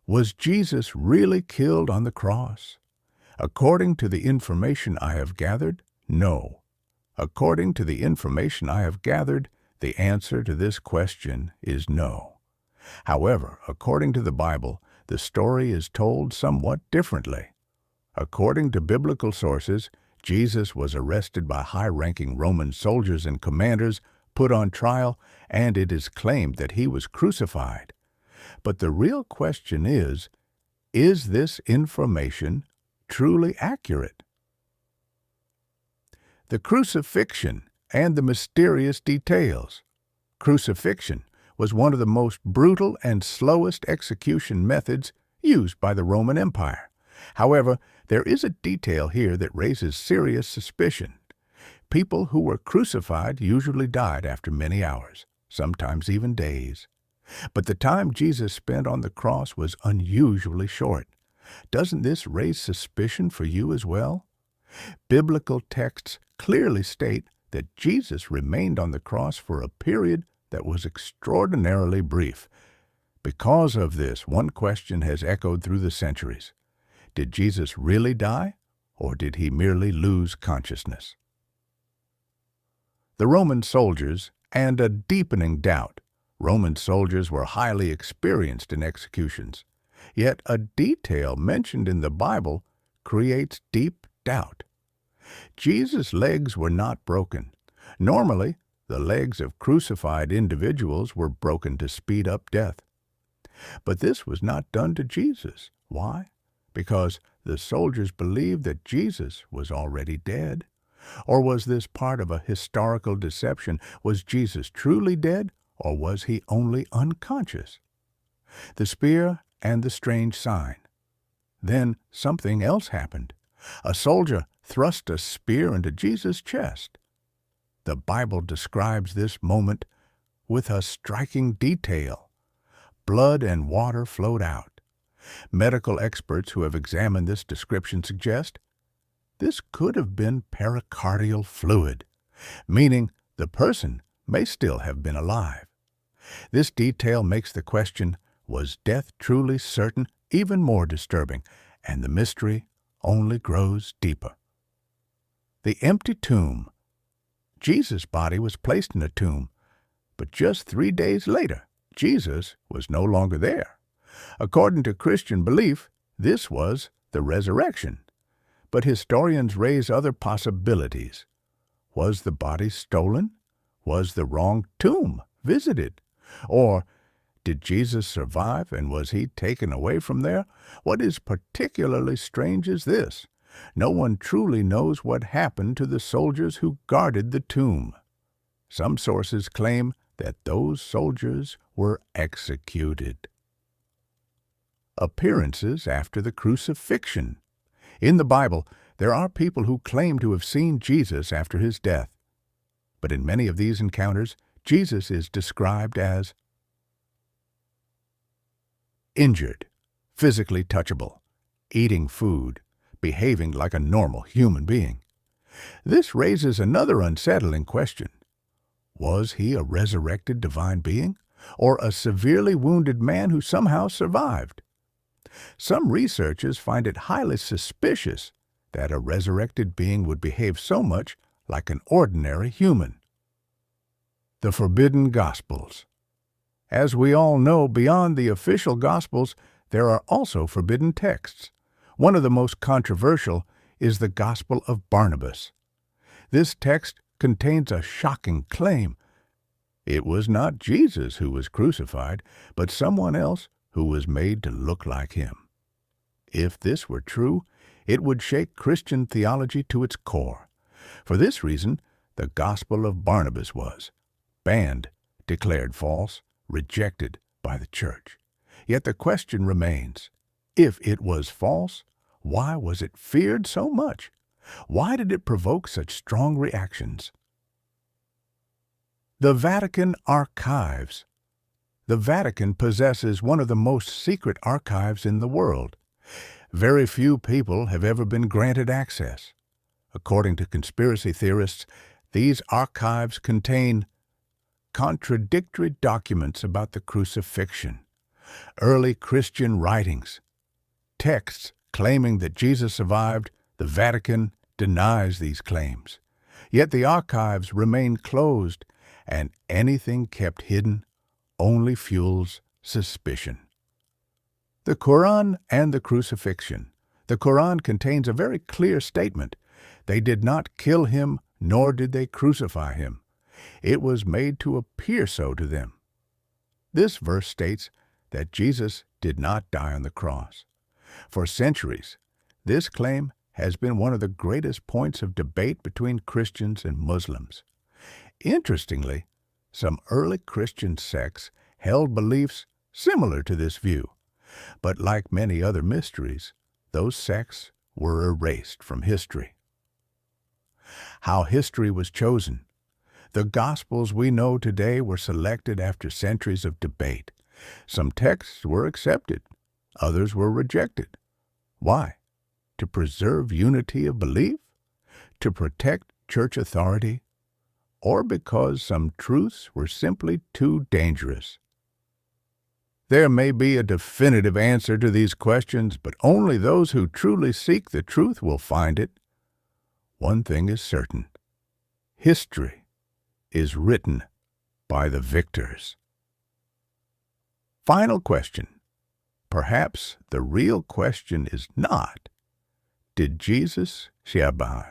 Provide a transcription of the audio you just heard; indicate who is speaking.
Speaker 1: Was Jesus really killed on the cross? According to the information I have gathered, no. According to the information I have gathered, the answer to this question is no. However, according to the Bible, the story is told somewhat differently. According to biblical sources, Jesus was arrested by high-ranking Roman soldiers and commanders, put on trial, and it is claimed that he was crucified. But the real question is this information truly accurate? The crucifixion and the mysterious details. Crucifixion was one of the most brutal and slowest execution methods used by the Roman Empire. However, there is a detail here that raises serious suspicion. People who were crucified usually died after many hours, sometimes even days. But the time Jesus spent on the cross was unusually short. Doesn't this raise suspicion for you as well? Biblical texts clearly state that Jesus remained on the cross for a period that was extraordinarily brief. Because of this, one question has echoed through the centuries. Did Jesus really die, or did he merely lose consciousness? The Roman soldiers and a deepening doubt. Roman soldiers were highly experienced in executions. Yet a detail mentioned in the Bible creates deep doubt. Jesus' legs were not broken. Normally, the legs of crucified individuals were broken to speed up death. But this was not done to Jesus. Why? Because the soldiers believed that Jesus was already dead. Or was this part of a historical deception? Was Jesus truly dead, or was he only unconscious? The spear and the strange sign. Then something else happened. A soldier thrust a spear into Jesus' chest. The Bible describes this moment with a striking detail. Blood and water flowed out. Medical experts who have examined this description suggest this could have been pericardial fluid, meaning the person may still have been alive. This detail makes the question, was death truly certain, even more disturbing, and the mystery only grows deeper. The empty tomb. Jesus' body was placed in a tomb, but just 3 days later, Jesus was no longer there. According to Christian belief, this was the resurrection. But historians raise other possibilities. Was the body stolen? Was the wrong tomb visited? Or did Jesus survive and was he taken away from there? What is particularly strange is this. No one truly knows what happened to the soldiers who guarded the tomb. Some sources claim that those soldiers were executed. Appearances after the crucifixion. In the Bible, there are people who claim to have seen Jesus after his death. But in many of these encounters, Jesus is described as injured, physically touchable, eating food, behaving like a normal human being. This raises another unsettling question. Was he a resurrected divine being, or a severely wounded man who somehow survived? Some researchers find it highly suspicious that a resurrected being would behave so much like an ordinary human. The Forbidden Gospels. As we all know, beyond the official Gospels, there are also forbidden texts. One of the most controversial is the Gospel of Barnabas. This text contains a shocking claim. It was not Jesus who was crucified, but someone else who was made to look like him. If this were true, it would shake Christian theology to its core. For this reason, the Gospel of Barnabas was banned, declared false, rejected by the church. Yet the question remains, if it was false, why was it feared so much? Why did it provoke such strong reactions? The Vatican Archives. The Vatican possesses one of the most secret archives in the world. Very few people have ever been granted access. According to conspiracy theorists, these archives contain contradictory documents about the crucifixion, Early Christian writings, texts claiming that Jesus survived, the Vatican denies these claims. Yet the archives remain closed, and anything kept hidden only fuels suspicion. The Quran and the crucifixion. The Quran contains a very clear statement. They did not kill him, nor did they crucify him. It was made to appear so to them. This verse states that Jesus did not die on the cross. For centuries, this claim has been one of the greatest points of debate between Christians and Muslims. Interestingly, some early Christian sects held beliefs similar to this view, but like many other mysteries, those sects were erased from history. How history was chosen. The Gospels we know today were selected after centuries of debate. Some texts were accepted, others were rejected. Why? To preserve unity of belief? To protect church authority? Or because some truths were simply too dangerous? There may be a definitive answer to these questions, but only those who truly seek the truth will find it. One thing is certain: history is written by the victors. Final question. Perhaps the real question is not, did Jesus Shahbaz